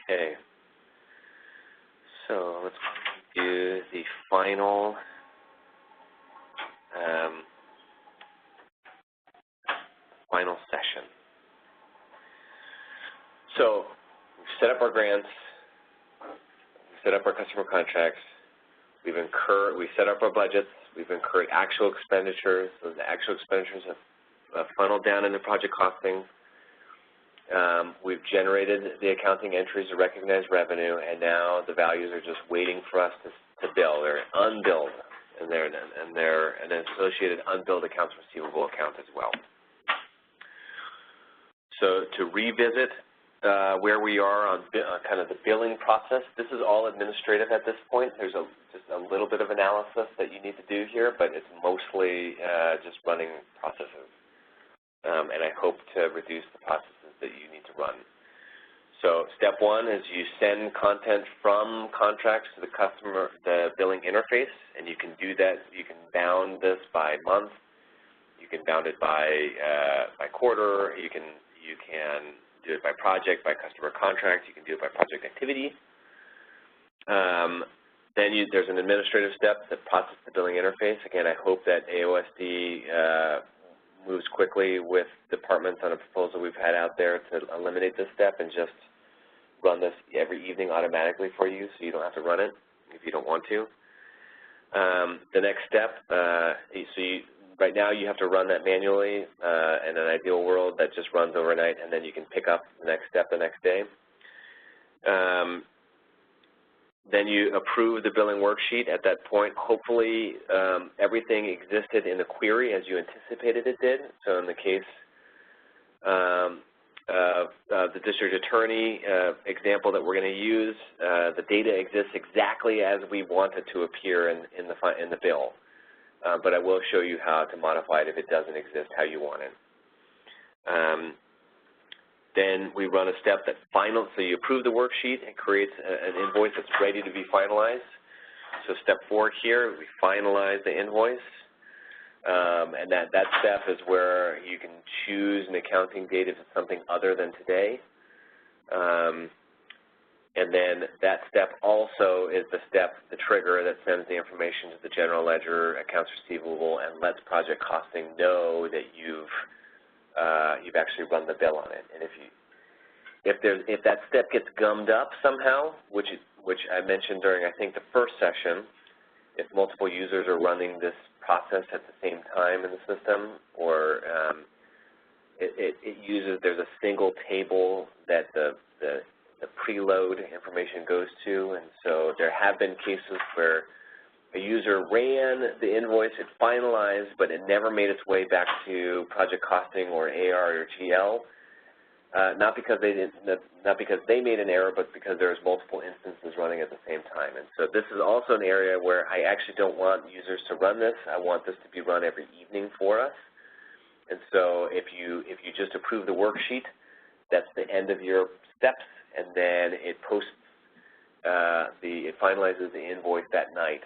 Okay. So let's do the final session. So we've set up our grants, we've set up our customer contracts, we've set up our budgets, we've incurred actual expenditures. So the actual expenditures have funneled down into project costing. We've generated the accounting entries to recognize revenue, and now the values are just waiting for us to bill. They're unbilled, and they're an associated unbilled accounts receivable account as well. So to revisit where we are on kind of the billing process, this is all administrative at this point. There's just a little bit of analysis that you need to do here, but it's mostly just running processes. And I hope to reduce the processes that you need to run. So step one is you send content from contracts to the customer, the billing interface, and you can do that. You can bound this by month. You can bound it by quarter. You can do it by project, by customer contract. You can do it by project activity. Then there's an administrative step that processes the billing interface. Again, I hope that AOSD moves quickly with departments on a proposal we've had out there to eliminate this step and just run this every evening automatically for you, so you don't have to run it if you don't want to. The next step, right now you have to run that manually. In an ideal world, that just runs overnight, and then you can pick up the next step the next day. Then you approve the billing worksheet. At that point, hopefully everything existed in the query as you anticipated it did. So in the case of the district attorney example that we're going to use, the data exists exactly as we want it to appear in the bill. But I will show you how to modify it if it doesn't exist how you want it. Then we run a step so you approve the worksheet. It creates an invoice that's ready to be finalized. So step 4 here, we finalize the invoice. And that step is where you can choose an accounting date if it's something other than today. And then that step also is the trigger that sends the information to the general ledger, accounts receivable, and lets project costing know that you've actually run the bill on it. And if that step gets gummed up somehow, which I mentioned during I think the first session, if multiple users are running this process at the same time in the system, or there's a single table that the preload information goes to, and so there have been cases where a user ran the invoice, it finalized, but it never made its way back to project costing or AR or GL, not because they made an error, but because there's multiple instances running at the same time. And so this is also an area where I actually don't want users to run this. I want this to be run every evening for us. And so if you just approve the worksheet, that's the end of your steps, and then it finalizes the invoice that night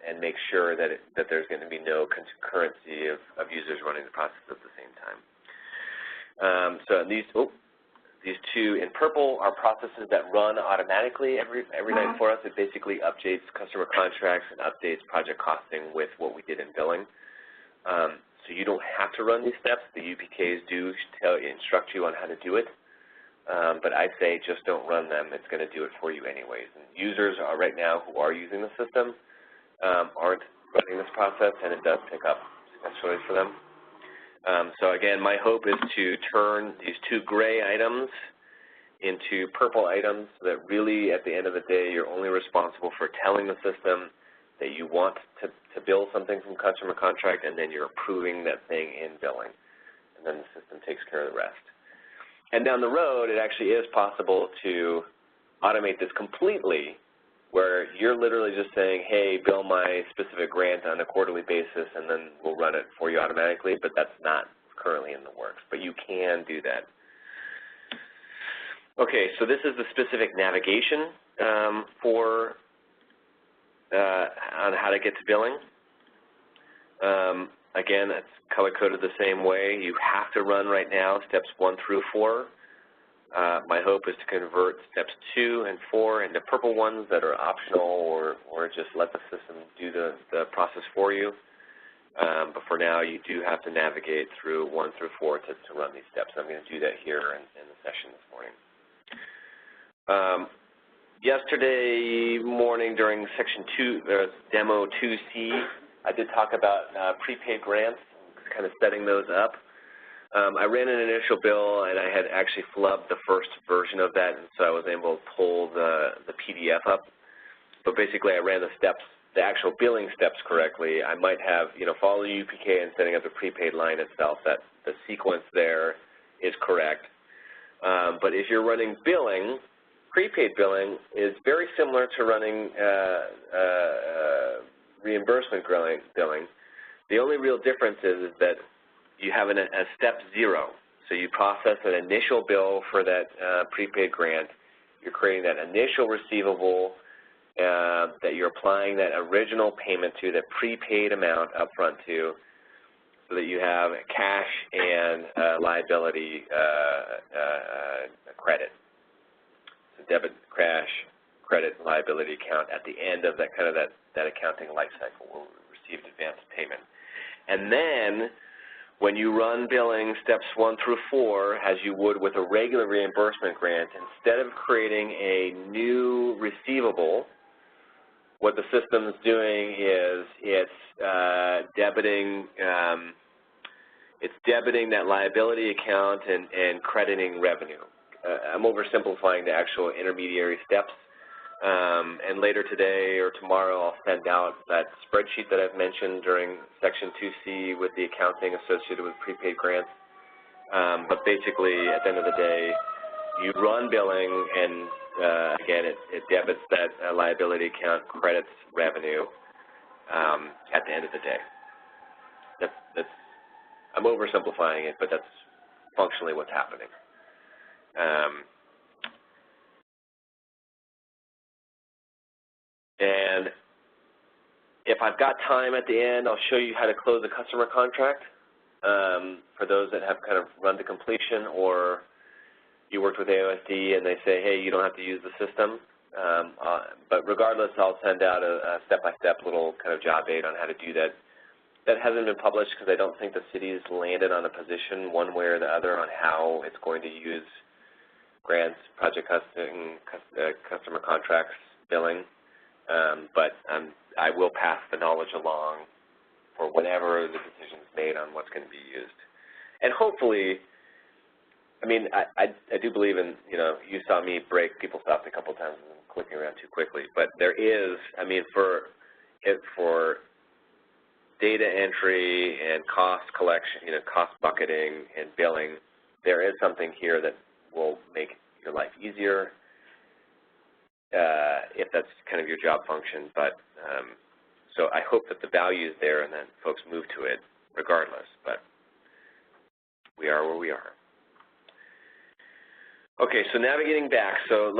and makes sure that there's going to be no concurrency of users running the process at the same time. So these two in purple are processes that run automatically every night for us. It basically updates customer contracts and updates project costing with what we did in billing. So you don't have to run these steps. The UPKs do instruct you on how to do it. But I say just don't run them. It's going to do it for you anyways. And users right now who are using the system aren't running this process, and it does pick up successfully for them. So again, my hope is to turn these two gray items into purple items so that really at the end of the day you're only responsible for telling the system that you want to bill something from customer contract, and then you're approving that thing in billing. And then the system takes care of the rest. And down the road, it actually is possible to automate this completely, where you're literally just saying, hey, bill my specific grant on a quarterly basis, and then we'll run it for you automatically, but that's not currently in the works. But you can do that. Okay, so this is the specific navigation on how to get to billing. Again, it's color-coded the same way. You have to run right now steps 1 through 4. My hope is to convert steps 2 and 4 into purple ones that are optional, or just let the system do the process for you. But for now, you do have to navigate through 1 through 4 to run these steps. I'm going to do that here in the session this morning. Yesterday morning during section 2, demo 2C, I did talk about prepaid grants, kind of setting those up. I ran an initial bill, and I had actually flubbed the first version of that, and so I was able to pull the PDF up. But basically, I ran the steps, the actual billing steps correctly. I might have, follow the UPK and setting up the prepaid line itself. That the sequence there is correct. But if you're running billing, prepaid billing is very similar to running reimbursement billing. The only real difference is that you have a step 0. So you process an initial bill for that prepaid grant. You're creating that initial receivable that you're applying that original payment to, that prepaid amount up front to, so that you have cash and liability credit. So debit, cash, credit, liability account at the end of that that accounting life cycle will receive advance payment. And then when you run billing steps 1 through 4, as you would with a regular reimbursement grant, instead of creating a new receivable, what the system is doing is it's debiting that liability account and crediting revenue. I'm oversimplifying the actual intermediary steps. And later today or tomorrow, I'll send out that spreadsheet that I've mentioned during section 2C with the accounting associated with prepaid grants. But basically, at the end of the day, you run billing, and again, it debits that liability account, credits revenue at the end of the day. I'm oversimplifying it, but that's functionally what's happening. And if I've got time at the end, I'll show you how to close a customer contract for those that have kind of run to completion, or you worked with AOSD and they say, hey, you don't have to use the system. But regardless, I'll send out a step-by-step little kind of job aid on how to do that. That hasn't been published because I don't think the city's landed on a position one way or the other on how it's going to use grants, project costing, customer contracts, billing. But I will pass the knowledge along for whenever the decision is made on what's going to be used. And hopefully, I mean, I do believe in, you saw me break PeopleSoft a couple of times and clicking around too quickly. But there is, I mean, for data entry and cost collection, cost bucketing and billing, there is something here that will make your life easier if that's kind of your job function. But so I hope that the value is there and that folks move to it regardless. But we are where we are. Okay, so navigating back. So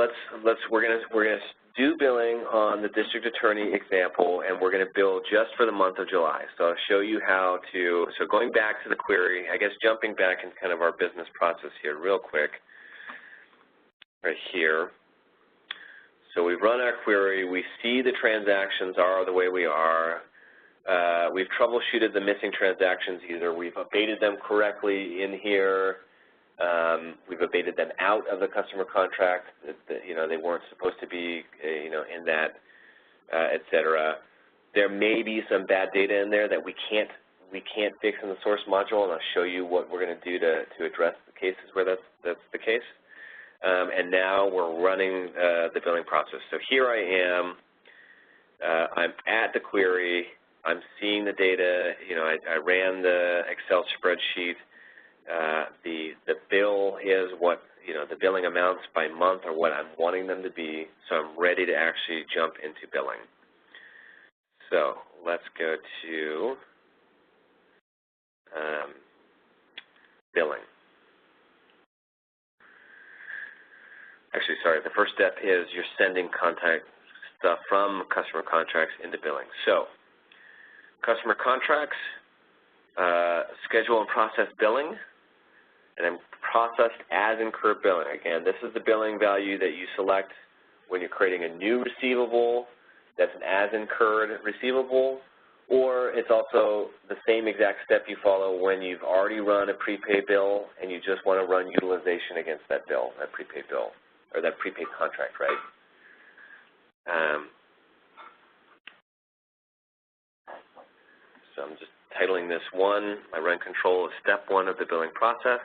we're gonna do billing on the district attorney example, and we're going to bill just for the month of July. So I'll show you how to. So going back to the query, I guess jumping back in kind of our business process here, real quick, right here. So we run our query, we see the transactions are the way we are, we've troubleshooted the missing transactions, either we've abated them correctly in here, we've abated them out of the customer contract, they weren't supposed to be, in that, et cetera. There may be some bad data in there that we can't fix in the source module, and I'll show you what we're going to do to address the cases where that's the case. And now we're running the billing process. So here I am. I'm at the query. I'm seeing the data. I ran the Excel spreadsheet. The bill is what, the billing amounts by month are what I'm wanting them to be. So I'm ready to actually jump into billing. So let's go to billing. Actually, sorry, the first step is you're sending contact stuff from customer contracts into billing. So customer contracts, schedule and process billing. and then processed as incurred billing. Again, this is the billing value that you select when you're creating a new receivable that's an as incurred receivable, or it's also the same exact step you follow when you've already run a prepaid bill and you just want to run utilization against that bill, that prepaid bill, or that prepaid contract, right? So I'm just titling this one, my run control is step one of the billing process.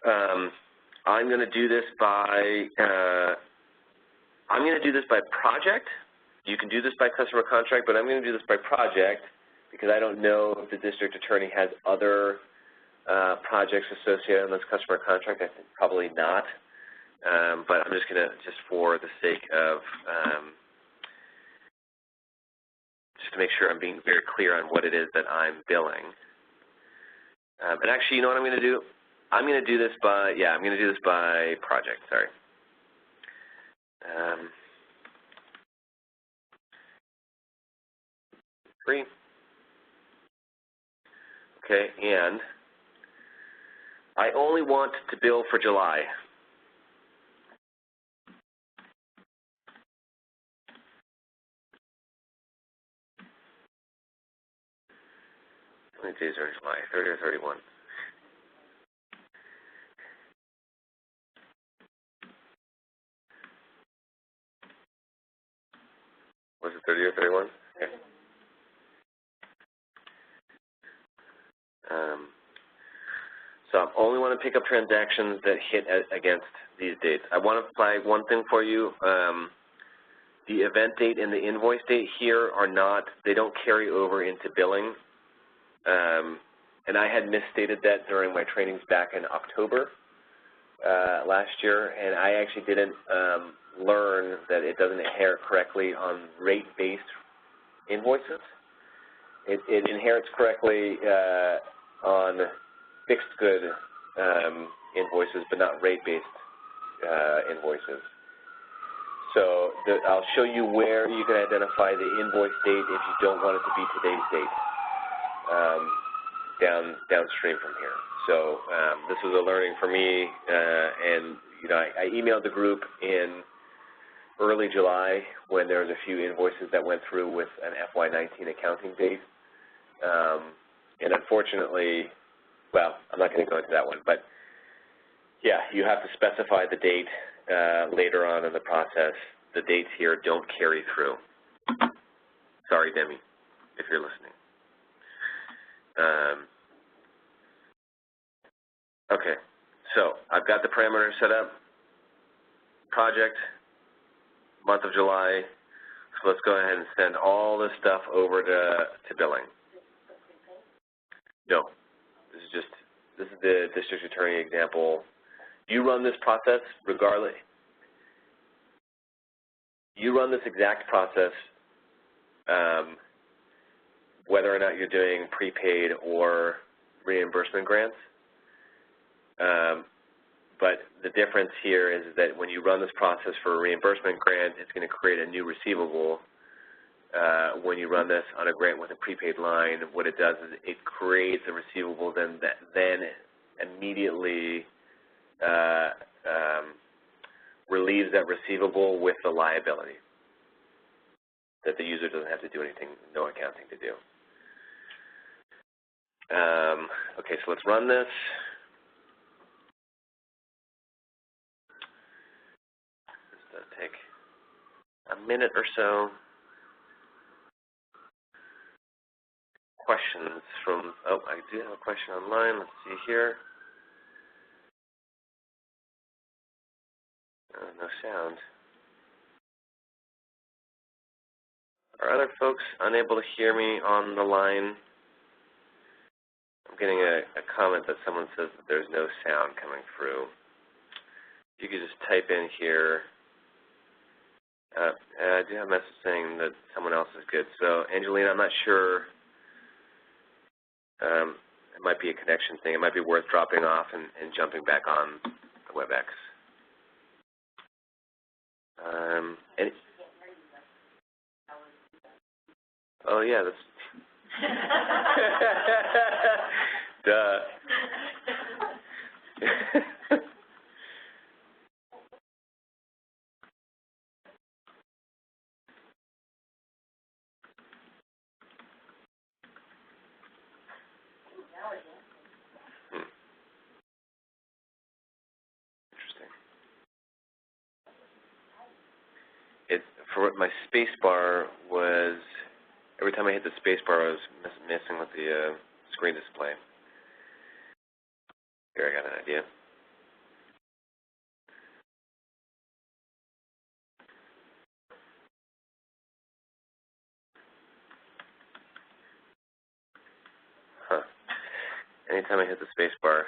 I'm going to do this by project. You can do this by customer contract, but I'm going to do this by project because I don't know if the district attorney has other projects associated on this customer contract. I think probably not, but I'm just going to, just for the sake of, just to make sure I'm being very clear on what it is that I'm billing. And actually, you know what I'm going to do? I'm going to do this by, I'm going to do this by project, sorry. Free. Okay, and I only want to bill for July. How many days are in July? 30 or 31? Was it 30 or 31? Okay. So I only want to pick up transactions that hit against these dates. I want to flag one thing for you. The event date and the invoice date here are not, they don't carry over into billing. And I had misstated that during my trainings back in October last year, and I actually didn't learn that it doesn't inherit correctly on rate-based invoices. It inherits correctly on fixed good invoices, but not rate-based invoices. So I'll show you where you can identify the invoice date if you don't want it to be today's date downstream from here. So this was a learning for me, and you know, I emailed the group in early July when there was a few invoices that went through with an FY19 accounting date, and unfortunately, well, I'm not going to go into that one, but yeah, you have to specify the date later on in the process. The dates here don't carry through. Sorry, Demi, if you're listening. Okay, so I've got the parameters set up. Project, month of July. So let's go ahead and send all this stuff over to billing. No, this is the district attorney example. You run this process regardless. You run this exact process whether or not you're doing prepaid or reimbursement grants. But the difference here is that when you run this process for a reimbursement grant, it's going to create a new receivable. When you run this on a grant with a prepaid line, what it does is it creates a receivable then immediately relieves that receivable with the liability that the user doesn't have to do anything, no accounting to do. Okay, so let's run this. This does take a minute or so. Questions from, oh, I do have a question online. Let's see here. No sound. Are other folks unable to hear me on the line? I'm getting a comment that someone says that there's no sound coming through. If you could just type in here. I do have a message saying that someone else is good. So, Angelina, I'm not sure. It might be a connection thing. It might be worth dropping off and jumping back on the WebEx. Oh, yeah, that's... Duh. for my space bar was, every time I hit the space bar, I was messing with the screen display. Here, I got an idea. Huh. Anytime I hit the space bar,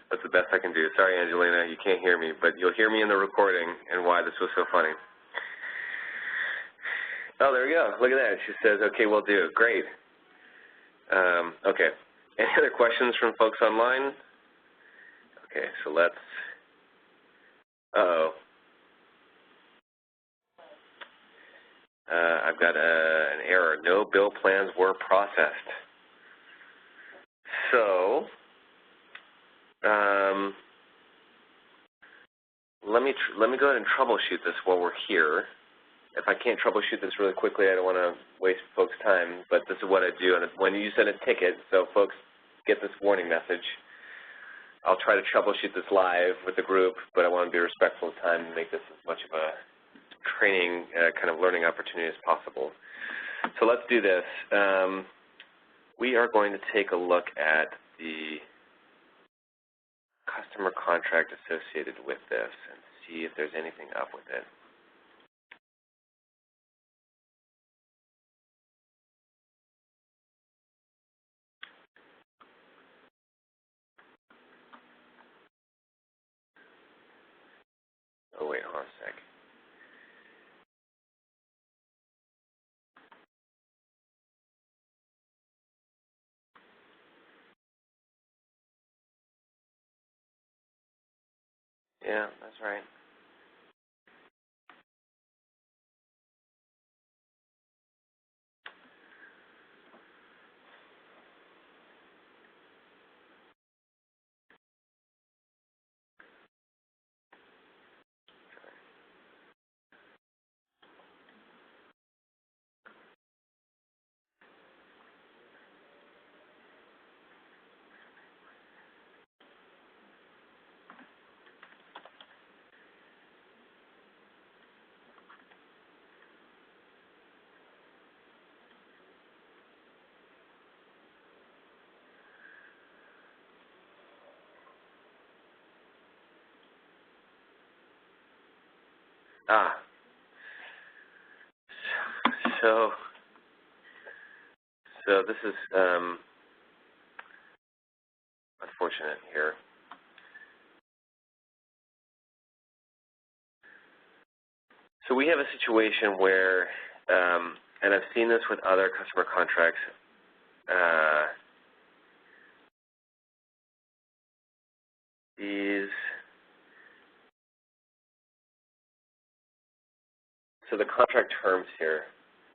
that's the best I can do. Sorry, Angelina, you can't hear me, but you'll hear me in the recording and why this was so funny. Oh, there we go. Look at that. She says, okay, we'll do. Great. Okay. Any other questions from folks online? Okay, so let's, I've got an error. No bill plans were processed. So, let me go ahead and troubleshoot this while we're here. If I can't troubleshoot this really quickly, I don't want to waste folks' time, but this is what I do. And when you send a ticket, so folks get this warning message, I'll try to troubleshoot this live with the group, but I want to be respectful of time and make this as much of a training kind of learning opportunity as possible. So let's do this. We are going to take a look at the customer contract associated with this and see if there's anything up with it. Oh, wait, hold on a sec. Yeah, that's right. So this is unfortunate here. So we have a situation where, and I've seen this with other customer contracts, so the contract terms here,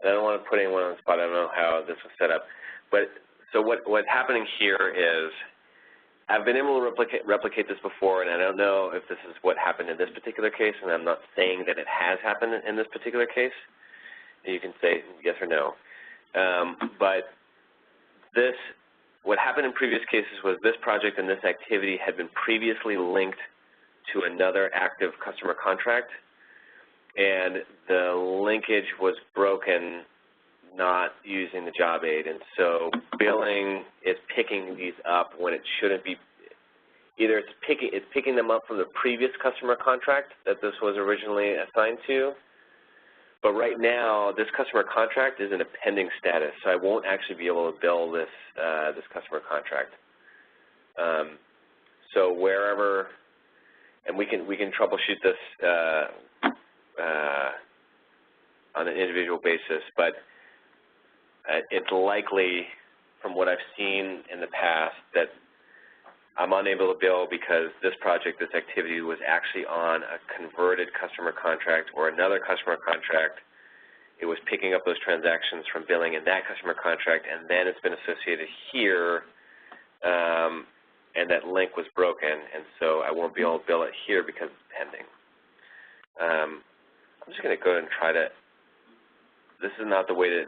and I don't want to put anyone on the spot, I don't know how this was set up, but so what's happening here is I've been able to replicate this before, and I don't know if this is what happened in this particular case, and I'm not saying that it has happened in this particular case. You can say yes or no. But what happened in previous cases was this project and this activity had been previously linked to another active customer contract, and the linkage was broken not using the job aid, and so billing is picking these up when it shouldn't be. Either it's picking them up from the previous customer contract that this was originally assigned to, but right now this customer contract is in a pending status, so I won't actually be able to bill this this customer contract. So wherever, and we can troubleshoot this on an individual basis, but it's likely, from what I've seen in the past, that I'm unable to bill because this project, this activity was actually on a converted customer contract or another customer contract. It was picking up those transactions from billing in that customer contract, and then it's been associated here, and that link was broken, and so I won't be able to bill it here because it's pending. I'm just going to go ahead and try to this is not the way to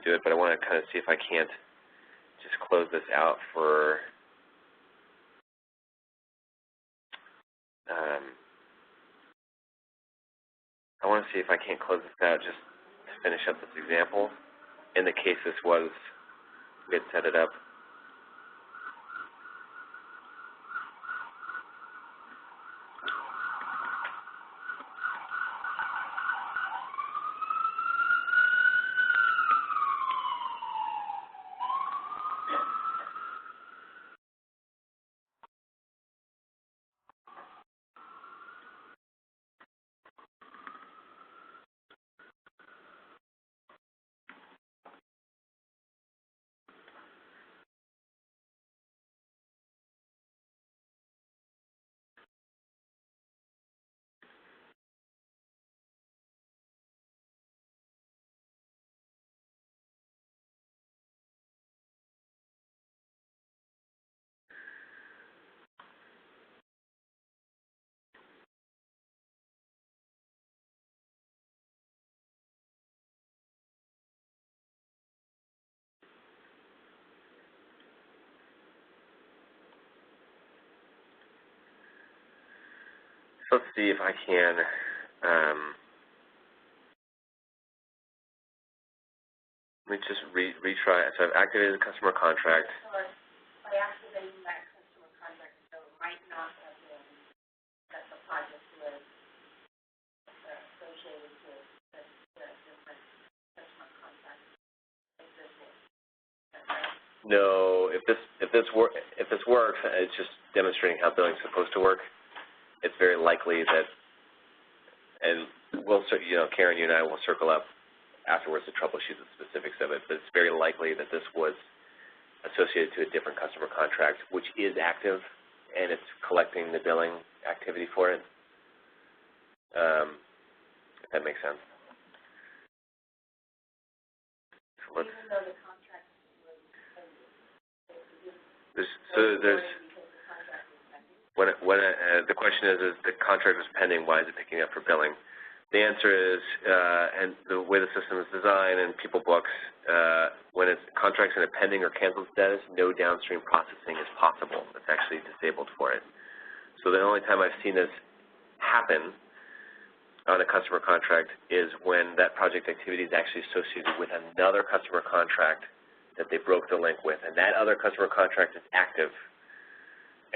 do it, but I want to kind of see if I can't just close this out for I want to see if I can't close this out just to finish up this example. In the case we had set it up. Let's see if I can let me just retry. So I've activated the customer contract. Or by activating that customer contract, so it might not have been that the project was associated to the different customer contract existing. No, if this works, it's just demonstrating how billing is supposed to work. It's very likely that, and we'll, Karen, you and I will circle up afterwards to troubleshoot the specifics of it, but it's very likely that this was associated to a different customer contract, which is active, and it's collecting the billing activity for it, if that makes sense. So let's, even though the contract was ended, the question is the contract was pending, why is it picking up for billing? The answer is, and the way the system is designed and people books, when it's contracts in a pending or canceled status, no downstream processing is possible. It's actually disabled for it. So the only time I've seen this happen on a customer contract is when that project activity is actually associated with another customer contract that they broke the link with, and that other customer contract is active,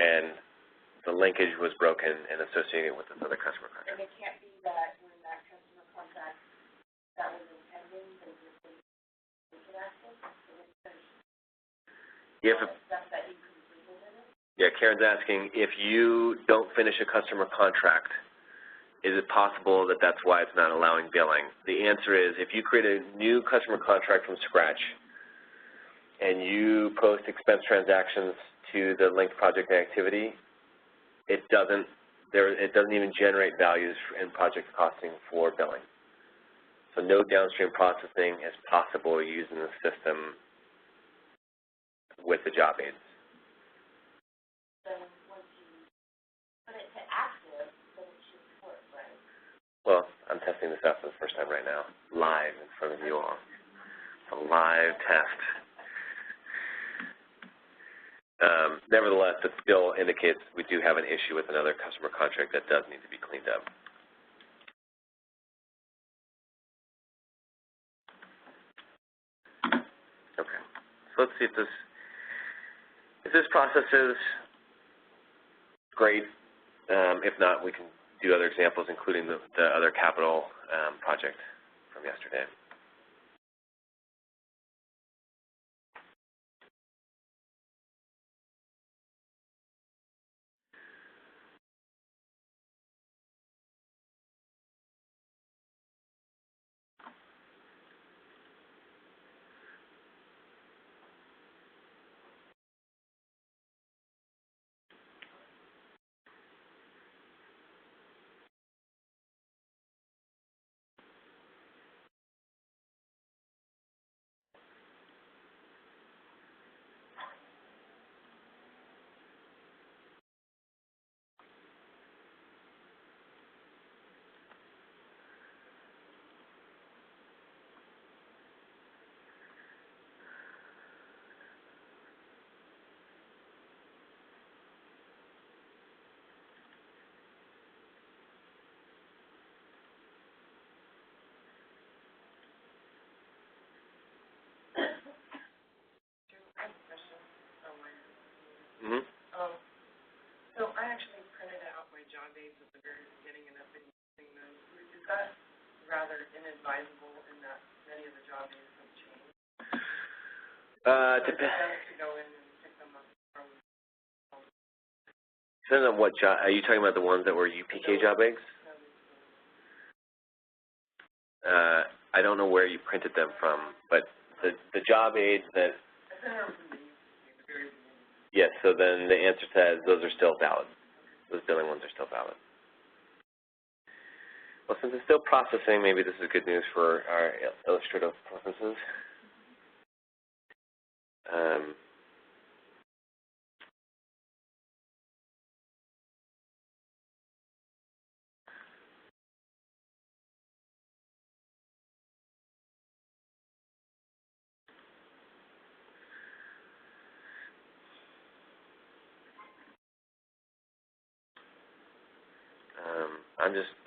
and the linkage was broken and associated with this other customer contract. And it can't be that when that customer contract that was intending, they just didn't make it active, if stuff that you completed in it? Yeah, Karen's asking, if you don't finish a customer contract, is it possible that that's why it's not allowing billing? The answer is, if you create a new customer contract from scratch and you post expense transactions to the linked project activity, it doesn't even generate values in project costing for billing. So no downstream processing is possible using the system with the job aids. Then once you put it to active, then it should work, right? Well, I'm testing this out for the first time right now, live in front of you all. It's a live test. Nevertheless, it still indicates we do have an issue with another customer contract that does need to be cleaned up. Okay, so let's see if this process is great. If not, we can do other examples, including the other capital project from yesterday. advisable in that many of the job aids have changed? Depends. To go in and pick them up from. Depends on what job. Are you talking about the ones that were UPK job eggs? I don't know where you printed them from, but the job aids that. Yes, so then the answer says those are still valid. Those billing ones are still valid. Well, since it's still processing, maybe this is good news for our illustrative purposes.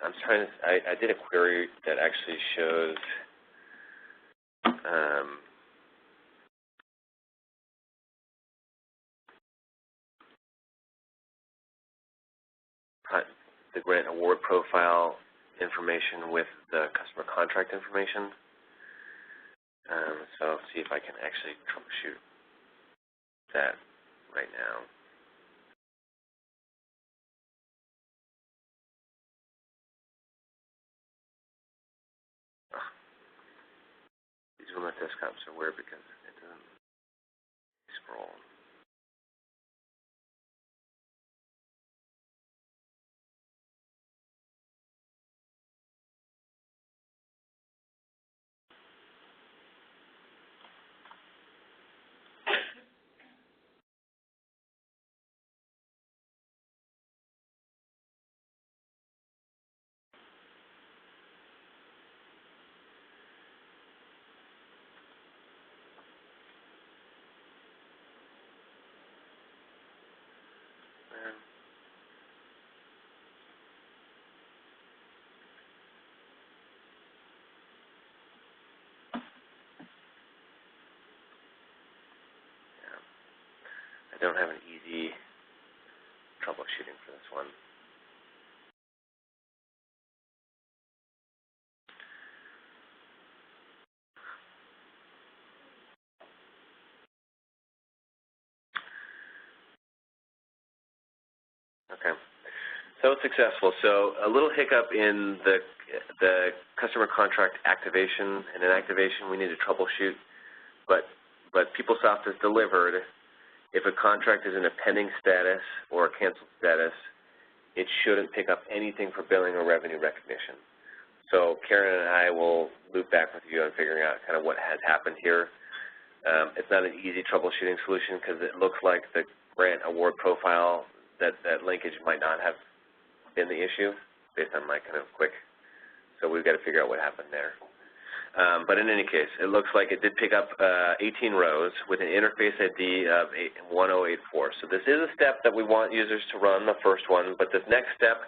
I'm trying to, I did a query that actually shows the grant award profile information with the customer contract information. So I'll see if I can actually troubleshoot that right now. These are my desktops are weird because it doesn't scroll. I don't have an easy troubleshooting for this one. Okay, so it's successful. So a little hiccup in the customer contract activation, and in activation we need to troubleshoot, but PeopleSoft has delivered. If a contract is in a pending status or a canceled status, it shouldn't pick up anything for billing or revenue recognition. So Karen and I will loop back with you on figuring out kind of what has happened here. It's not an easy troubleshooting solution because it looks like the grant award profile, that linkage might not have been the issue based on my kind of quick. So we've got to figure out what happened there. But in any case, it looks like it did pick up 18 rows with an interface ID of 1084. So this is a step that we want users to run, the first one. But this next step,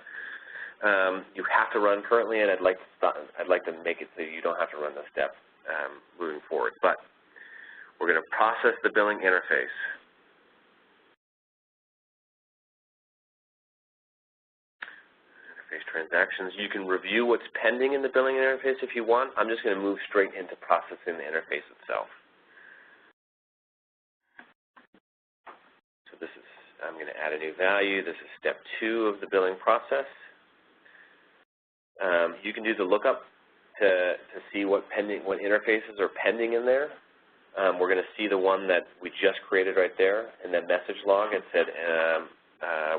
you have to run currently, and I'd like to make it so you don't have to run this step moving forward. But we're going to process the billing interface. Transactions. You can review what's pending in the billing interface if you want. I'm just going to move straight into processing the interface itself. So this is, I'm going to add a new value. This is step 2 of the billing process. You can do the lookup to see what interfaces are pending in there. We're going to see the one that we just created right there in that message log. It said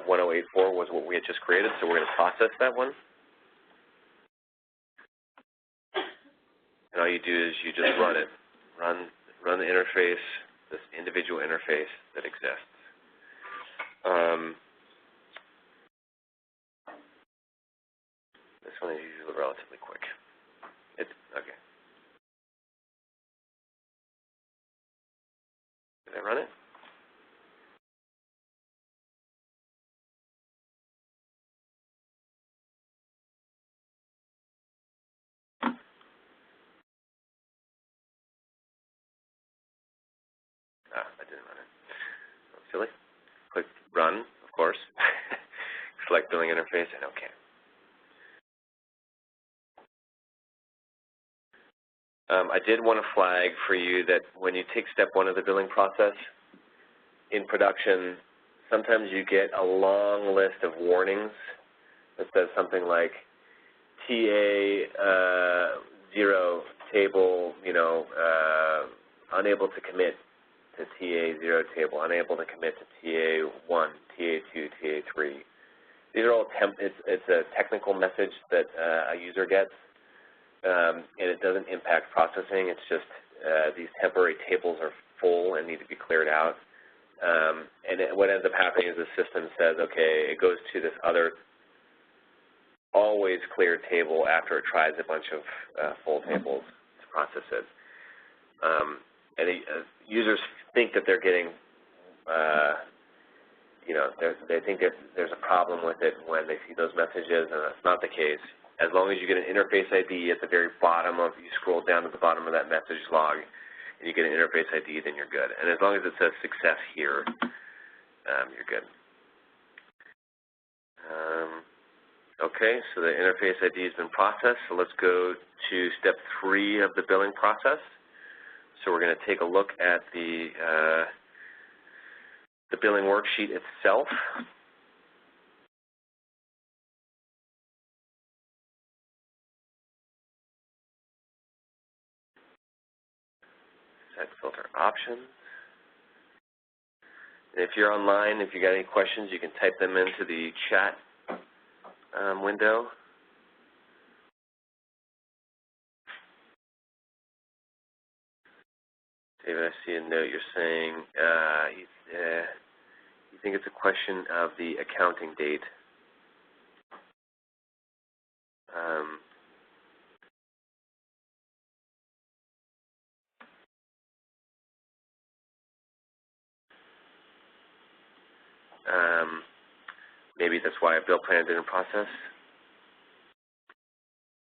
1084 was what we had just created, so we're going to process that one. And all you do is you just run it. Run the interface, this individual interface that exists. This one is usually relatively quick. Okay. Did I run it? I didn't run it. That's silly. Click run, of course. Select billing interface and OK. I did want to flag for you that when you take step 1 of the billing process in production, sometimes you get a long list of warnings that says something like TA 0 table, unable to commit to TA 0 table, unable to commit to TA 1, TA 2, TA 3. These are all it's a technical message that a user gets, and it doesn't impact processing. It's just these temporary tables are full and need to be cleared out. What ends up happening is the system says, okay, it goes to this other always clear table after it tries a bunch of full tables to process it. Users think that they're getting, they think that there's a problem with it when they see those messages, and that's not the case. As long as you get an interface ID at the very bottom you scroll down to the bottom of that message log, and you get an interface ID, then you're good. And as long as it says success here, you're good. Okay, so the interface ID has been processed, so let's go to step 3 of the billing process. So we're going to take a look at the billing worksheet itself. Set filter options. And if you're online, if you got any questions, you can type them into the chat window. David, I see a note you're saying you think it's a question of the accounting date. Maybe that's why a bill plan didn't process.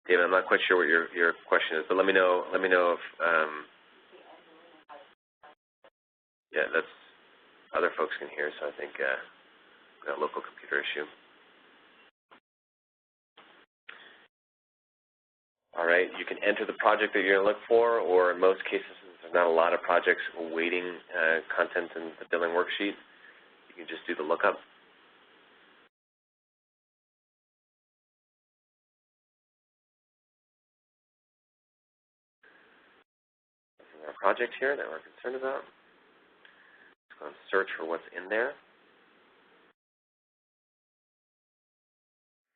David, I'm not quite sure what your question is, but let me know if yeah, that's other folks can hear, so I think got a local computer issue. All right, you can enter the project that you're going to look for, or in most cases, since there's not a lot of projects awaiting content in the billing worksheet, you can just do the lookup. This is our project here that we're concerned about. Let's go and search for what's in there.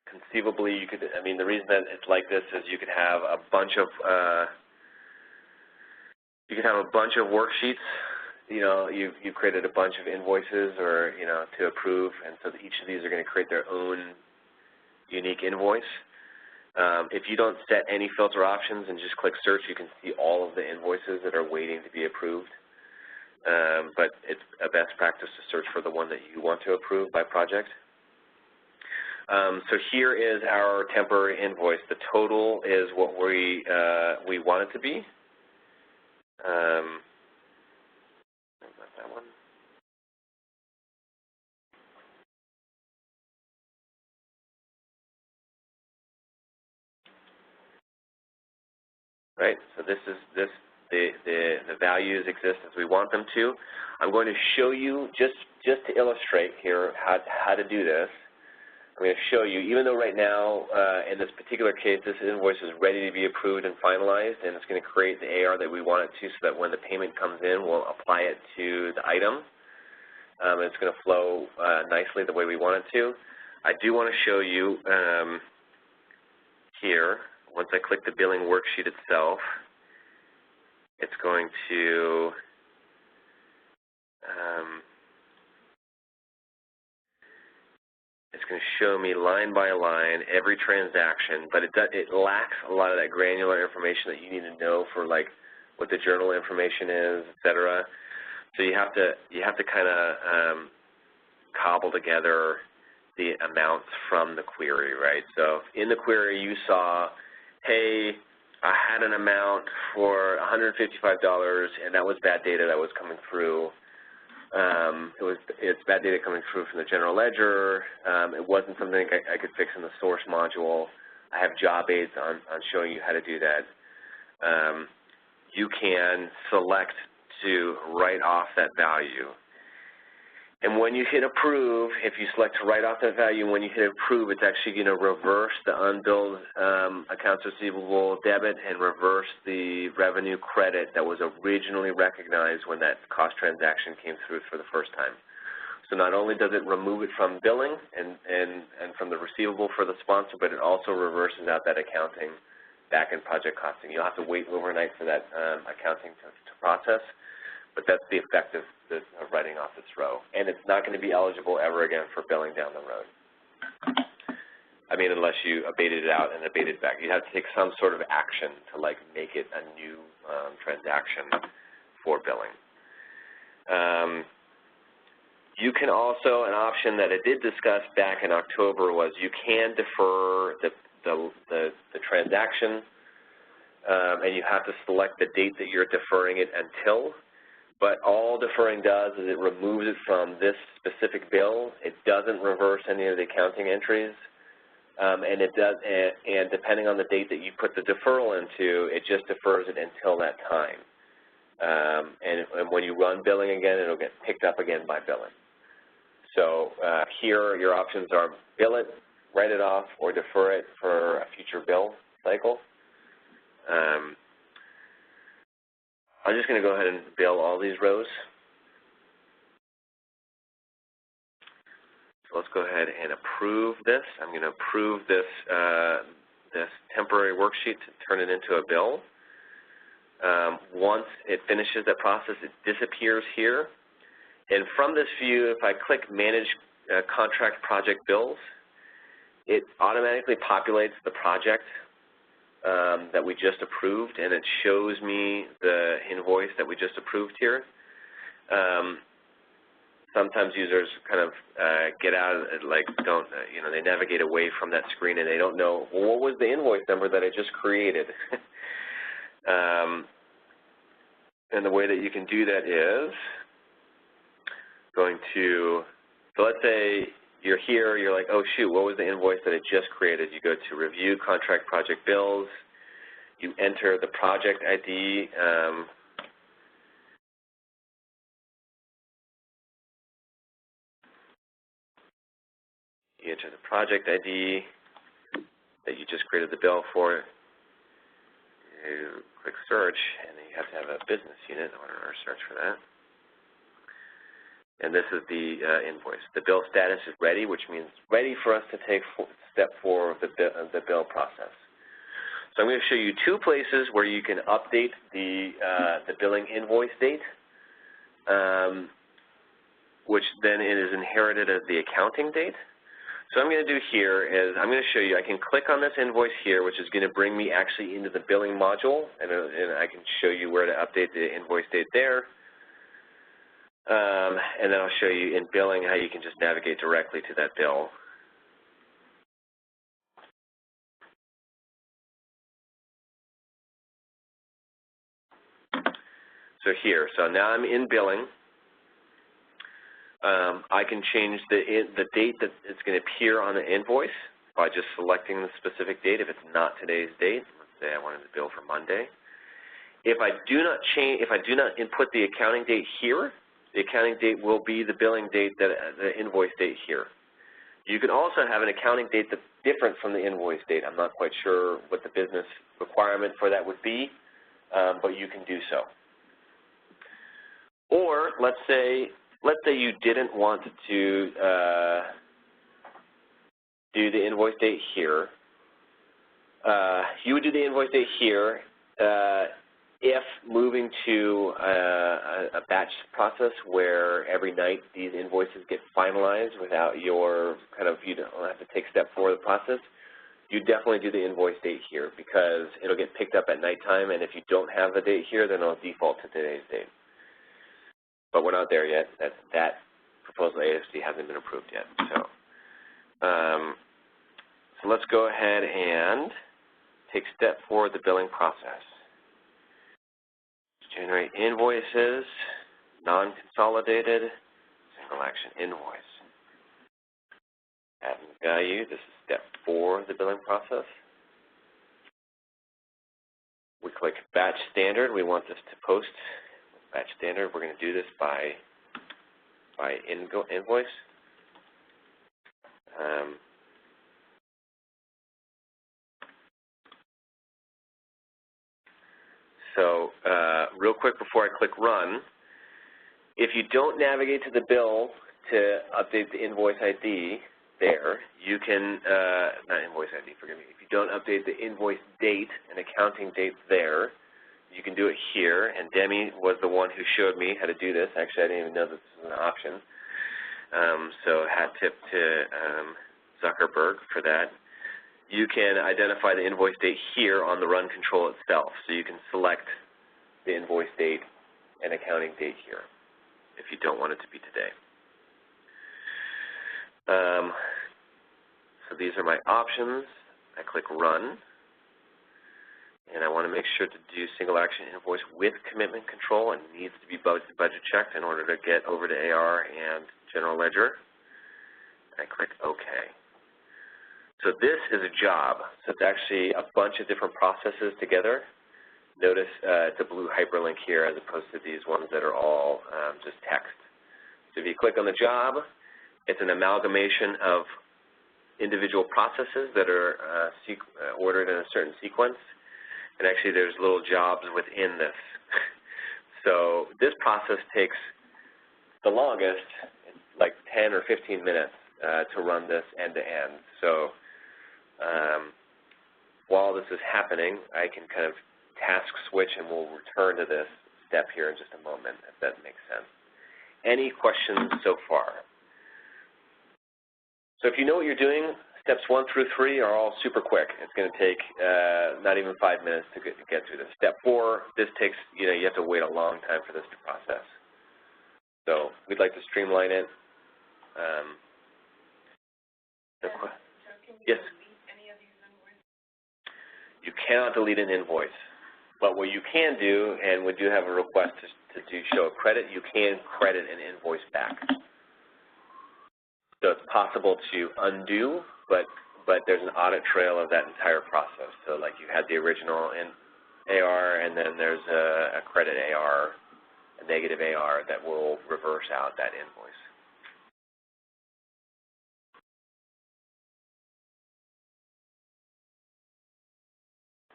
Conceivably, you could, the reason that it's like this is you could have a bunch of worksheets. You've created a bunch of invoices or to approve, and so each of these are going to create their own unique invoice. If you don't set any filter options and just click search, you can see all of the invoices that are waiting to be approved. But it's a best practice to search for the one that you want to approve by project. So here is our temporary invoice. The total is what we want it to be. Not that one. Right. So this is the values exist as we want them to. I'm going to show you just to illustrate here how to do this. I'm going to show you, even though right now, in this particular case, this invoice is ready to be approved and finalized, and it's going to create the AR that we want it to, so that when the payment comes in, we'll apply it to the item. And it's going to flow nicely the way we want it to. I do want to show you here, once I click the billing worksheet itself, it's going to show me line by line every transaction, but it lacks a lot of that granular information that you need to know for like what the journal information is, et cetera. So you have to kind of cobble together the amounts from the query, right? So in the query you saw, hey, I had an amount for $155, and that was bad data that was coming through. It's bad data coming through from the general ledger. It wasn't something I could fix in the source module. I have job aids on showing you how to do that. you can select to write off that value. And when you hit approve, if you select to write off that value, when you hit approve, it's actually going to reverse the unbilled accounts receivable debit and reverse the revenue credit that was originally recognized when that cost transaction came through for the first time. So not only does it remove it from billing and from the receivable for the sponsor, but it also reverses out that accounting back in project costing. You'll have to wait overnight for that accounting to process, but that's the effect of writing off this row. And it's not going to be eligible ever again for billing down the road. I mean, unless you abated it out and abated back. You have to take some sort of action to, like, make it a new transaction for billing. You can also, an option that I did discuss back in October was you can defer the transaction, and you have to select the date that you're deferring it until. But all deferring does is it removes it from this specific bill. It doesn't reverse any of the accounting entries, and it does. And depending on the date that you put the deferral into, it just defers it until that time. And when you run billing again, it'll get picked up again by billing. So here, your options are bill it, write it off, or defer it for a future bill cycle. I'm just going to go ahead and bill all these rows. So let's go ahead and approve this. I'm going to approve this, this temporary worksheet to turn it into a bill. Once it finishes that process, it disappears here. And from this view, if I click Manage Contract Project Bills, it automatically populates the project that we just approved, and it shows me the invoice that we just approved here. Sometimes users kind of get out of it, like don't, you know, they navigate away from that screen and they don't know, well, what was the invoice number that I just created? And the way that you can do that is going to, so let's say you're here, you're like, oh shoot, what was the invoice that I just created? You go to Review Contract Project Bills, you enter the project ID, you enter the project ID that you just created the bill for, you click search, and then you have to have a business unit in order to search for that. And this is the invoice. The bill status is ready, which means ready for us to take step 4 of the bill process. So I'm going to show you 2 places where you can update the billing invoice date, which then it is inherited as the accounting date. So what I'm going to do here is I'm going to show you, I can click on this invoice here, which is going to bring me actually into the billing module, and I can show you where to update the invoice date there. And then I'll show you in billing how you can just navigate directly to that bill. So here, so now I'm in billing. I can change the date that it's going to appear on the invoice by just selecting the specific date if it's not today's date. Let's say I wanted to bill for Monday. If I do not input the accounting date here, the accounting date will be the billing date, the invoice date here. You can also have an accounting date that's different from the invoice date. I'm not quite sure what the business requirement for that would be, but you can do so. Or let's say you didn't want to do the invoice date here. You would do the invoice date here if moving to a batch process where every night these invoices get finalized without your you don't have to take step 4 of the process, you definitely do the invoice date here because it'll get picked up at nighttime, and if you don't have the date here, then it'll default to today's date. But we're not there yet. That proposal AFC hasn't been approved yet. So let's go ahead and take step 4 of the billing process. Generate invoices, non-consolidated, single action invoice. Add value, this is step 4 of the billing process. We click batch standard. We want this to post batch standard. We're going to do this by invoice. So real quick before I click run, if you don't navigate to the bill to update the invoice ID there, you can, not invoice ID, forgive me. If you don't update the invoice date and accounting date there, you can do it here. And Demi was the one who showed me how to do this. Actually, I didn't even know that this was an option. So hat tip to Zuckerberg for that. You can identify the invoice date here on the run control itself. So you can select the invoice date and accounting date here if you don't want it to be today. So these are my options. I click run, and I want to make sure to do single action invoice with commitment control. It needs to be budget checked in order to get over to AR and general ledger. I click OK. So this is a job. So it's actually a bunch of different processes together. Notice it's a blue hyperlink here as opposed to these ones that are all just text. So if you click on the job, it's an amalgamation of individual processes that are ordered in a certain sequence. And actually there's little jobs within this. So this process takes the longest, like 10 or 15 minutes to run this end to end. So while this is happening, I can kind of task switch and we'll return to this step here in just a moment, if that makes sense. Any questions so far? So if you know what you're doing, steps 1 through 3 are all super quick. It's going to take not even 5 minutes to get through this. Step 4, this takes, you have to wait a long time for this to process. So we'd like to streamline it. Yes? You cannot delete an invoice. But what you can do, and we do have a request to show a credit, you can credit an invoice back. So it's possible to undo, but there's an audit trail of that entire process. So like you had the original in AR, and then there's a credit AR, a negative AR that will reverse out that invoice.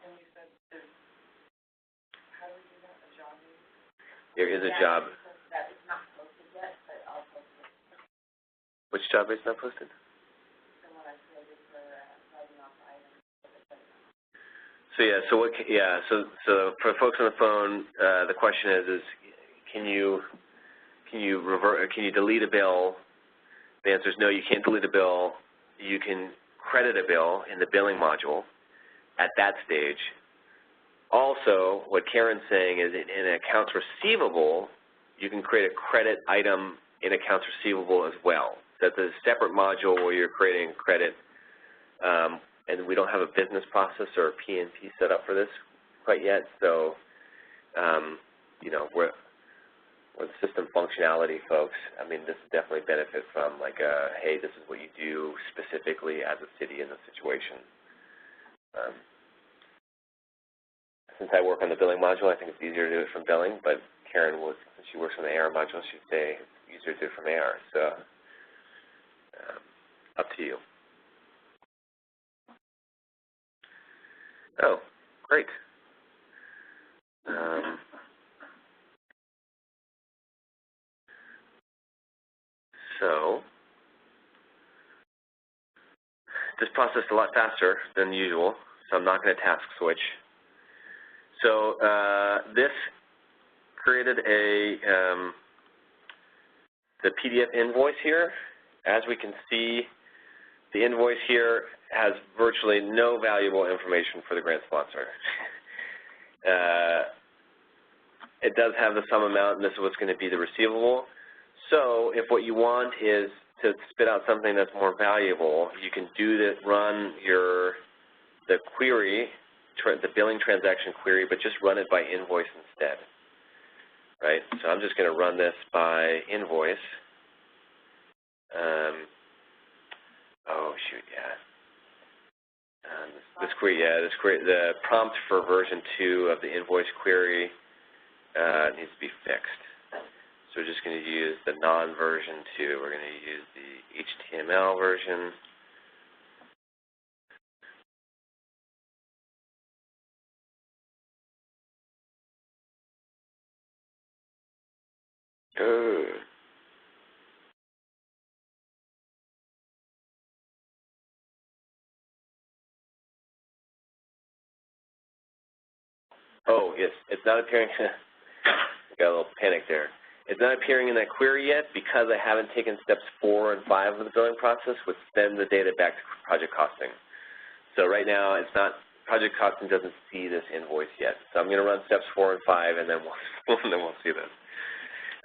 And you said, how do we do that, a job meeting? There is a job. That is not posted yet, but I'll post it. Which job is not posted? The one I created for writing off items. So for folks on the phone, the question is can you delete a bill? The answer is no, you can't delete a bill. You can credit a bill in the billing module at that stage. Also, what Karen's saying is in accounts receivable, you can create a credit item in accounts receivable as well. That's a separate module where you're creating credit, and we don't have a business process or a P&P set up for this quite yet. So, we're the system functionality folks. I mean, this would definitely benefit from like hey, this is what you do specifically as a city in this situation. Since I work on the billing module, I think it's easier to do it from billing, but Karen, since she works on the AR module, she'd say it's easier to do it from AR. So up to you. Oh, great. So this processed a lot faster than usual, so I'm not going to task switch. So this created the PDF invoice here. As we can see, the invoice here has virtually no valuable information for the grant sponsor. It does have the sum amount, and this is what's going to be the receivable. So if what you want is to spit out something that's more valuable, you can run the query, the billing transaction query, but just run it by invoice instead, right? So I'm just going to run this by invoice. Oh, shoot, yeah. This query, the prompt for version 2 of the invoice query needs to be fixed. So we're just going to use the non-version 2. We're going to use the HTML version. Oh, yes, it's not appearing. Got a little panic there. It's not appearing in that query yet because I haven't taken steps 4 and 5 of the billing process, which send the data back to project costing. So right now, it's not, project costing doesn't see this invoice yet. So I'm going to run steps 4 and 5, and then we'll see this.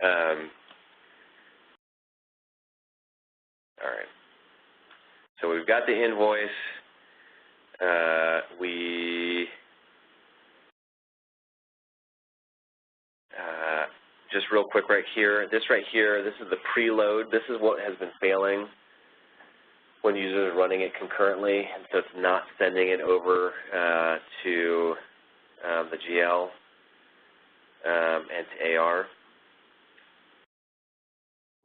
All right. So we've got the invoice. Just real quick right here, this is the preload. This is what has been failing when users are running it concurrently, and so it's not sending it over to the GL and to AR.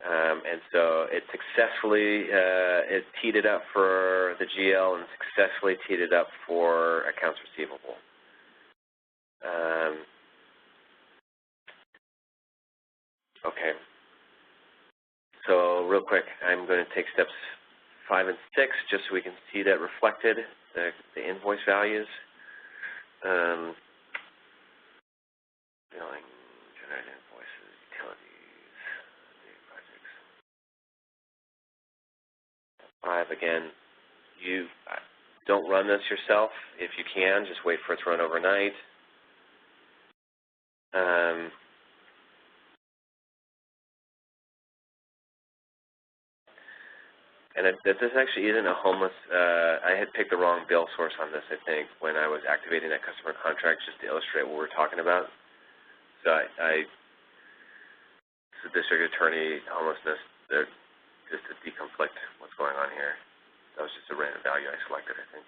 And so it successfully it teed it up for the GL and successfully teed it up for accounts receivable. Okay. So real quick, I'm going to take steps 5 and 6 just so we can see that reflected, the invoice values. Billing, generated invoices, utilities, new projects. 5, again, you don't run this yourself. If you can, just wait for it to run overnight. And this actually isn't a homeless, I had picked the wrong bill source on this, I think, when I was activating that customer contract just to illustrate what we're talking about. So it's the district attorney homelessness, just to deconflict what's going on here. That was just a random value I selected, I think.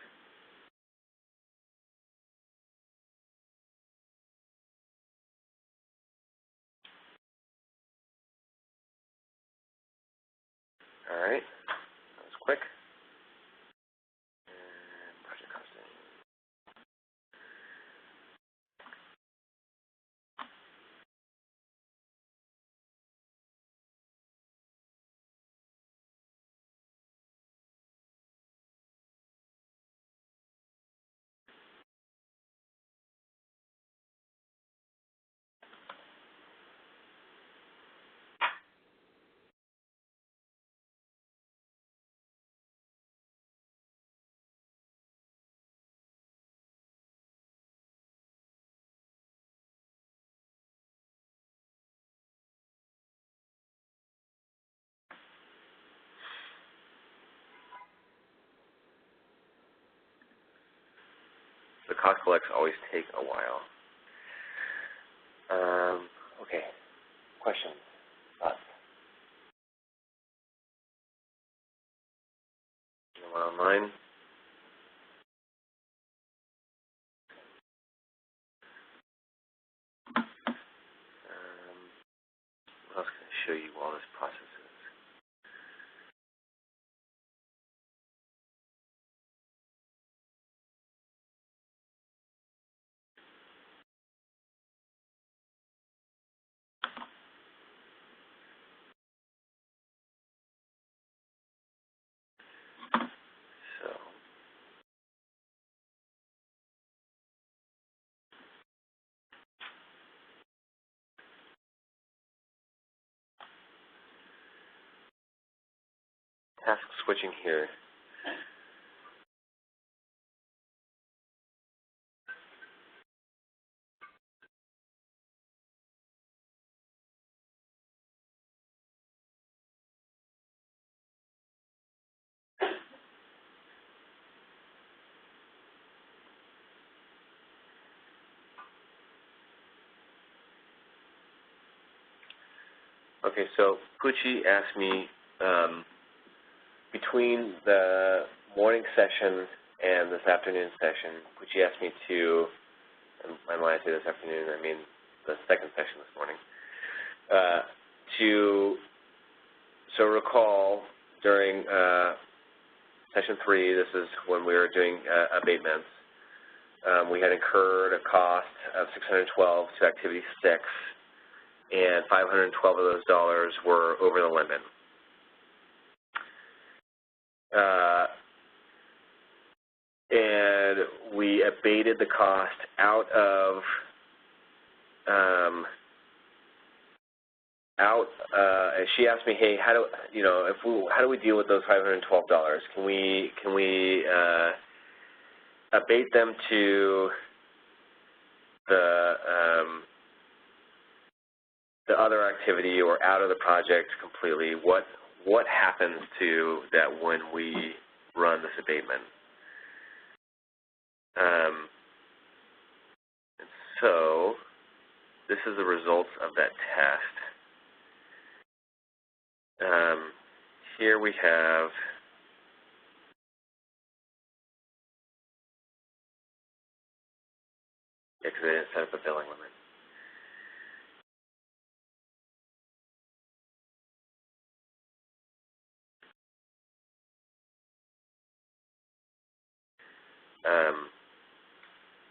All right, that was quick. And project costing. The cost collects always take a while. Okay, questions, thoughts? Anyone online? What else can I show you while this process is? So, task switching here. Okay, so Pucci asked me between the morning session and this afternoon session, which he asked me to, and when I say this afternoon, I mean the second session this morning, so recall during session 3, this is when we were doing abatements, we had incurred a cost of $612 to activity 6, and $512 of those dollars were over the limit. And we abated the cost out of she asked me, hey, how do we deal with those $512? Can we abate them to the other activity or out of the project completely? What happens to that when we run this abatement? And so this is the results of that test. Here we have because they didn't set up a billing limit.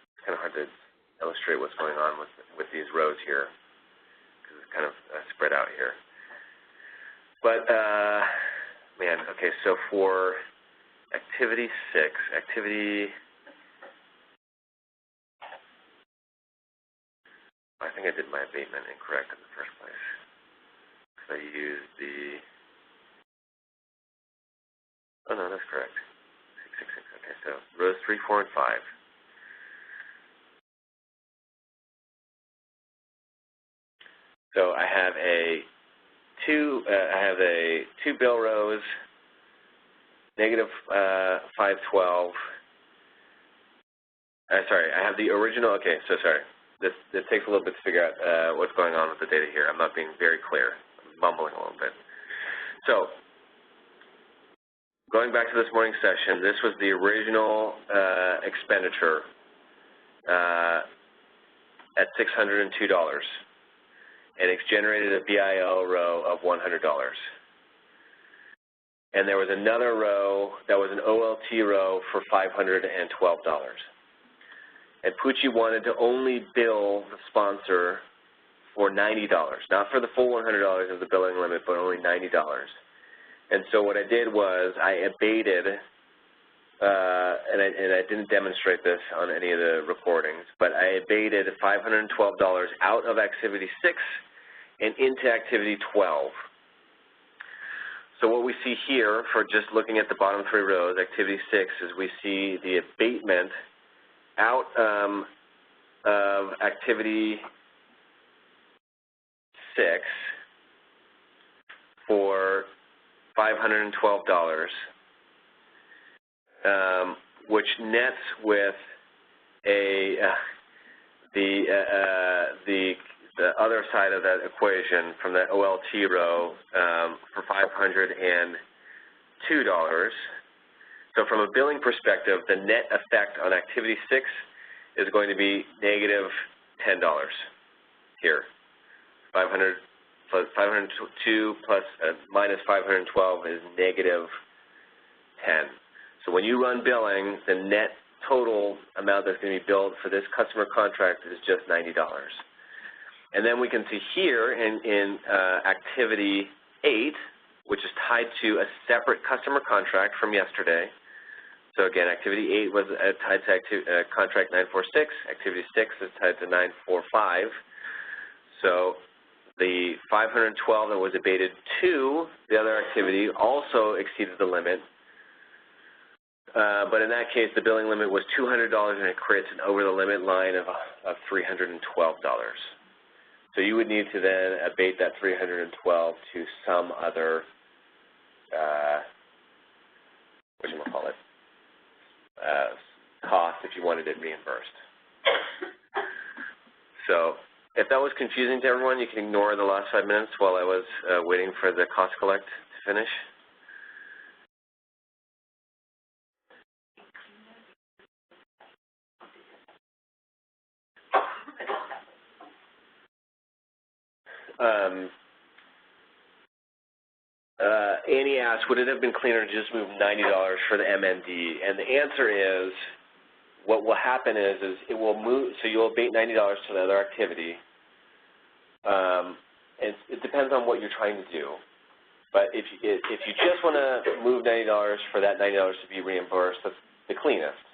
It's kind of hard to illustrate what's going on with these rows here because it's kind of spread out here. But, man, okay, so for activity 6, I think I did my abatement incorrect in the first place because I used the, oh no, that's correct, 666, okay, so rows 3, 4, and 5. So I have two bill rows, negative 512. Sorry, I have the original. Okay, so sorry. This takes a little bit to figure out what's going on with the data here. I'm not being very clear. I'm mumbling a little bit. So going back to this morning's session, this was the original expenditure at $602. And it's generated a BIL row of $100. And there was another row that was an OLT row for $512. And Pucci wanted to only bill the sponsor for $90, not for the full $100 of the billing limit, but only $90. And so what I did was I abated, and I didn't demonstrate this on any of the recordings, but I abated $512 out of activity 6 and into activity 12. So what we see here, for just looking at the bottom 3 rows, activity 6, is we see the abatement out of activity 6 for $512, which nets with the other side of that equation from that OLT row for $502. So from a billing perspective, the net effect on activity 6 is going to be negative $10 here. 502 plus minus 512 is negative 10. So when you run billing, the net total amount that's going to be billed for this customer contract is just $90. And then we can see here in activity 8, which is tied to a separate customer contract from yesterday. So again, activity 8 was tied to contract 946. Activity 6 is tied to 945. So the 512 that was abated to the other activity also exceeded the limit. But in that case, the billing limit was $200, and it creates an over the limit line of $312. So you would need to then abate that $312 to some other, whatchamacallit, cost if you wanted it reimbursed. So if that was confusing to everyone, you can ignore the last 5 minutes while I was waiting for the cost collect to finish. Annie asked, would it have been cleaner to just move $90 for the MND? And the answer is, what will happen is it will move, so you'll abate $90 to the other activity. It depends on what you're trying to do. But if you just want to move $90 for that $90 to be reimbursed, that's the cleanest.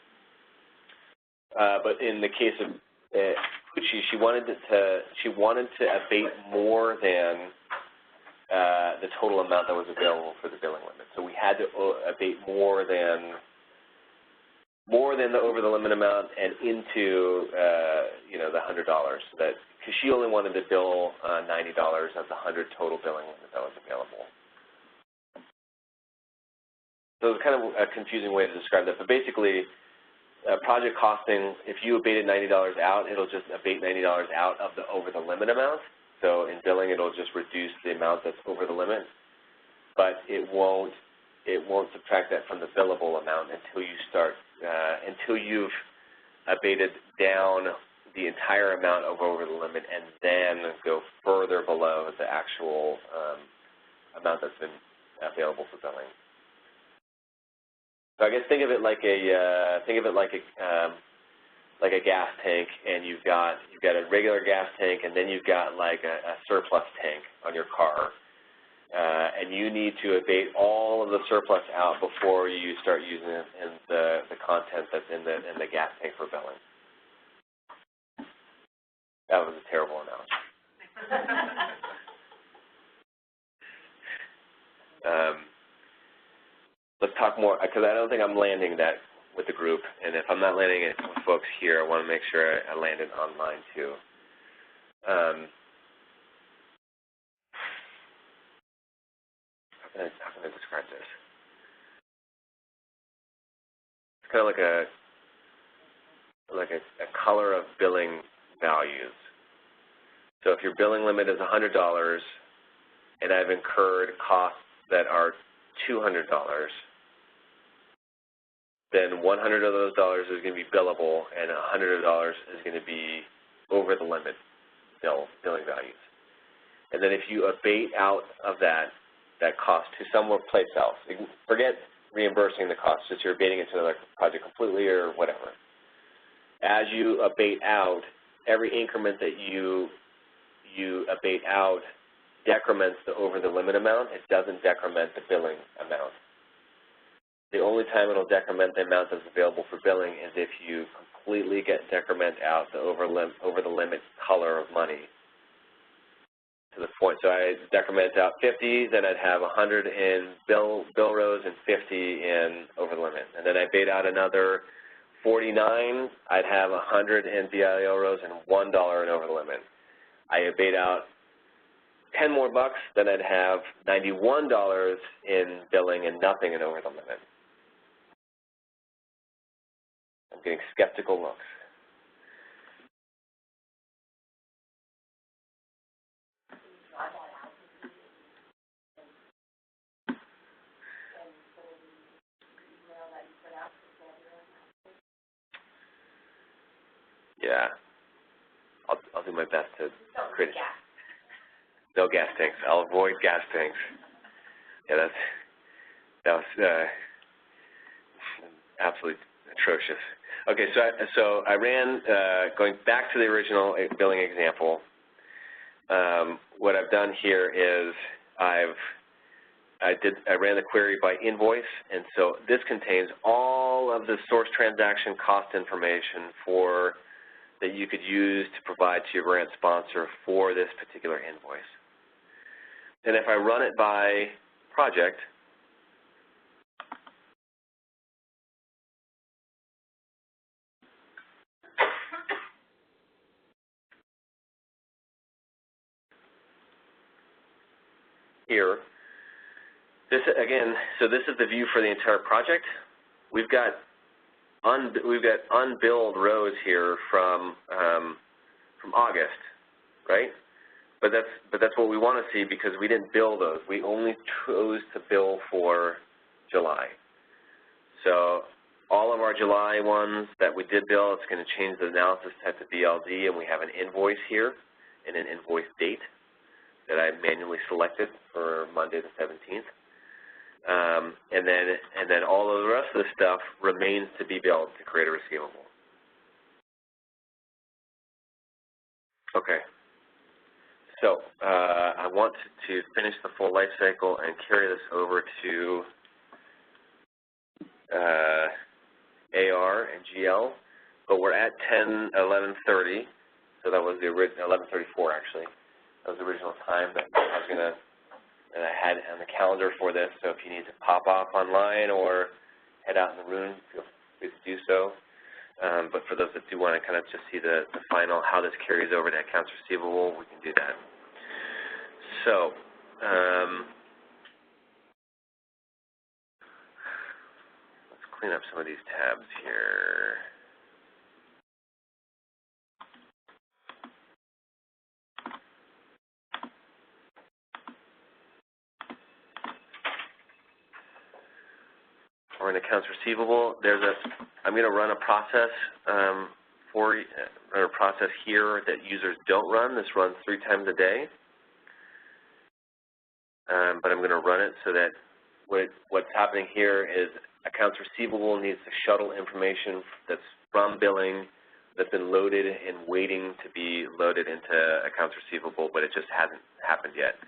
But in the case of Pucci, she wanted to abate more than the total amount that was available for the billing limit. So we had to abate more than the over the limit amount and into the $100. Because she only wanted to bill $90 of the $100 total billing limit that was available. So it's kind of a confusing way to describe that, but basically, project costing, if you abated $90 out, it'll just abate $90 out of the over the limit amount. So in billing, it'll just reduce the amount that's over the limit, but it won't subtract that from the billable amount until you start until you've abated down the entire amount over the limit and then go further below the actual amount that's been available for billing. So I guess think of it like a gas tank, and you've got a regular gas tank, and then you've got like a surplus tank on your car, and you need to abate all of the surplus out before you start using it in the content that's in the gas tank for billing. That was a terrible analogy. Let's talk more, because I don't think I'm landing that with the group, and if I'm not landing it with folks here, I want to make sure I land it online too. How can I describe this? It's kind of like a color of billing values. So if your billing limit is $100 and I've incurred costs that are $200, then $100 of those dollars is going to be billable, and $100 of dollars is going to be over the limit billing values. And then if you abate out of that cost to somewhere place else, forget reimbursing the cost, just you're abating it to another project completely or whatever. As you abate out, every increment that you abate out decrements the over the limit amount. It doesn't decrement the billing amount. The only time it'll decrement the amount that's available for billing is if you completely decrement out the over the limit color of money to the point. So I decrement out 50, then I'd have 100 in bill rows and 50 in over the limit. And then I abate out another 49, I'd have 100 in BIO rows and $1 in over the limit. I abate out 10 more bucks, then I'd have $91 in billing and nothing in over the limit. I'm getting skeptical looks. Yeah, I'll do my best to create. No gas tanks. I'll avoid gas tanks. Yeah, that was absolutely atrocious. Okay, so I ran going back to the original billing example. What I've done here is I ran the query by invoice, and so this contains all of the source transaction cost information that you could use to provide to your grant sponsor for this particular invoice. And if I run it by project, here, this again, so this is the view for the entire project. We've got unbilled rows here from August, right? But that's what we want to see because we didn't bill those. We only chose to bill for July. So all of our July ones that we did bill, it's going to change the analysis type to BLD, and we have an invoice here and an invoice date. that I manually selected for Monday the 17th. And then all of the rest of the stuff remains to be built to create a receivable. Okay. So I want to finish the full life cycle and carry this over to AR and GL, but we're at 11:30, so that was the original 11:34 actually. That was the original time that that I had on the calendar for this. So if you need to pop off online or head out in the room, feel free to do so. But for those that do want to kind of just see the final, how this carries over to accounts receivable, we can do that. So, let's clean up some of these tabs here. Or in accounts receivable, I'm going to run a process here that users don't run. This runs 3 times a day. But I'm going to run it so that what's happening here is accounts receivable needs to shuttle information that's from billing that's been loaded and waiting to be loaded into accounts receivable, but it just hasn't happened yet.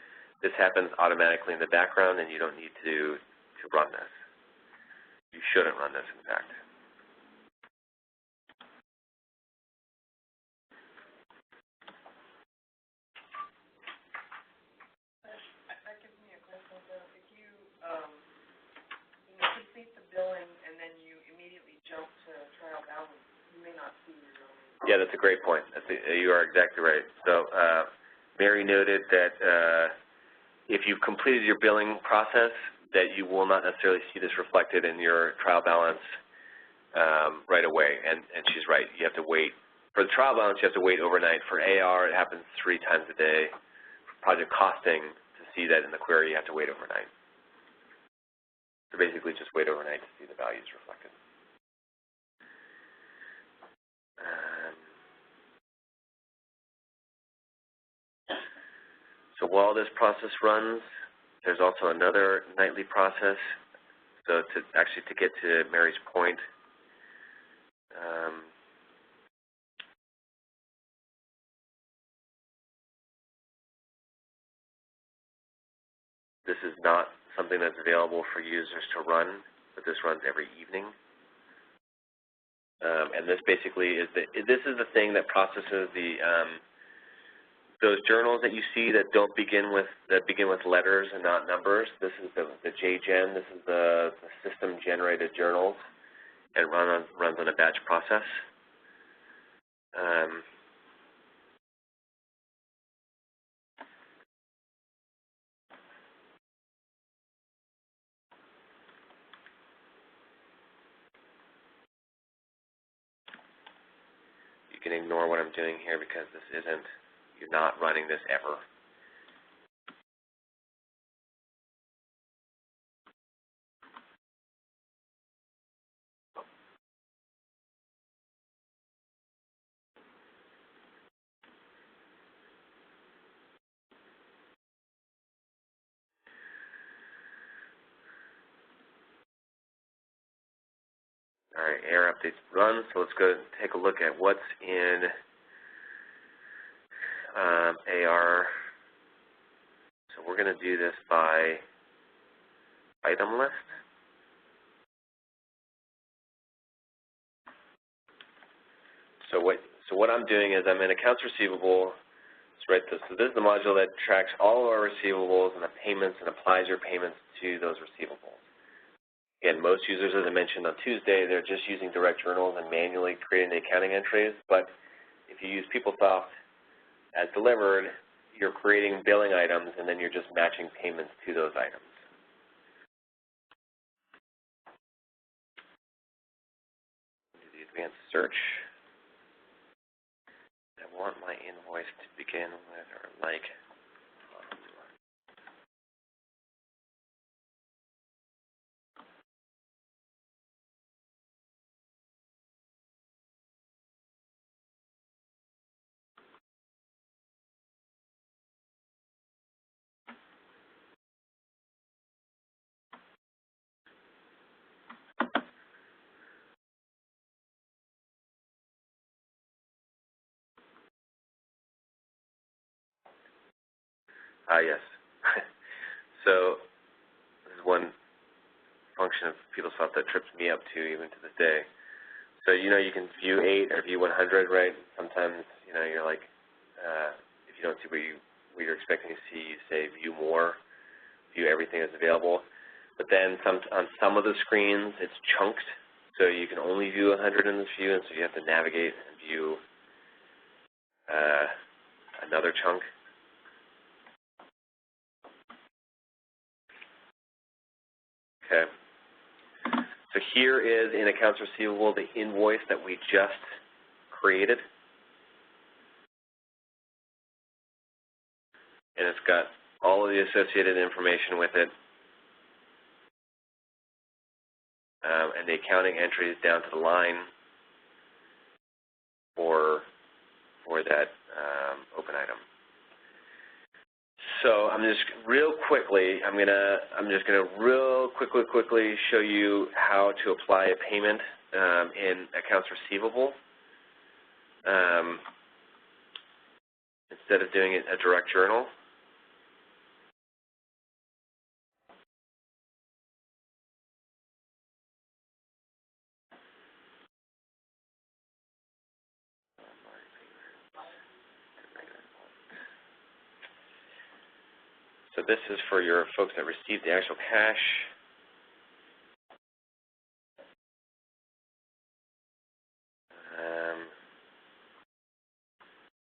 This happens automatically in the background, and you don't need to run this. You shouldn't run this, in fact. That gives me a question. So if you complete the billing and then you immediately jump to trial balance, you may not see your billing. Yeah, that's a great point. You are exactly right. So Mary noted that if you've completed your billing process, that you will not necessarily see this reflected in your trial balance right away. And she's right. You have to wait. For the trial balance, you have to wait overnight. For AR, it happens 3 times a day. For project costing, to see that in the query, you have to wait overnight. So basically, just wait overnight to see the values reflected. So while this process runs, there's also another nightly process. So to get to Mary's point, this is not something that's available for users to run, but this runs every evening. And this basically is the thing that processes those journals that you see that begin with letters and not numbers. This is the JGen. This is the system-generated journals, and runs on a batch process. You can ignore what I'm doing here because you're not running this ever. All right, AR updates run, so let's go take a look at what's in AR. So we're going to do this by item list. So what I'm doing is I'm in accounts receivable. So this is the module that tracks all of our receivables and the payments and applies your payments to those receivables. Again, most users, as I mentioned on Tuesday, they're just using direct journals and manually creating the accounting entries. But if you use PeopleSoft as delivered, you're creating billing items, and then you're just matching payments to those items. Do the advanced search. I want my invoice to begin with or like Yes. So this is one function of PeopleSoft that trips me up too, even to this day. So you can view 8 or view 100, right? Sometimes you're like, if you don't see what you're expecting to see, you say view more, view everything that's available. But then on some of the screens, it's chunked, so you can only view 100 in this view, and so you have to navigate and view another chunk. Okay. So here is in accounts receivable the invoice that we just created. And it's got all of the associated information with it. And the accounting entries down to the line for that open item. So I'm just real quickly, I'm just gonna real quickly show you how to apply a payment in accounts receivable instead of doing it a direct journal. So this is for your folks that received the actual cash.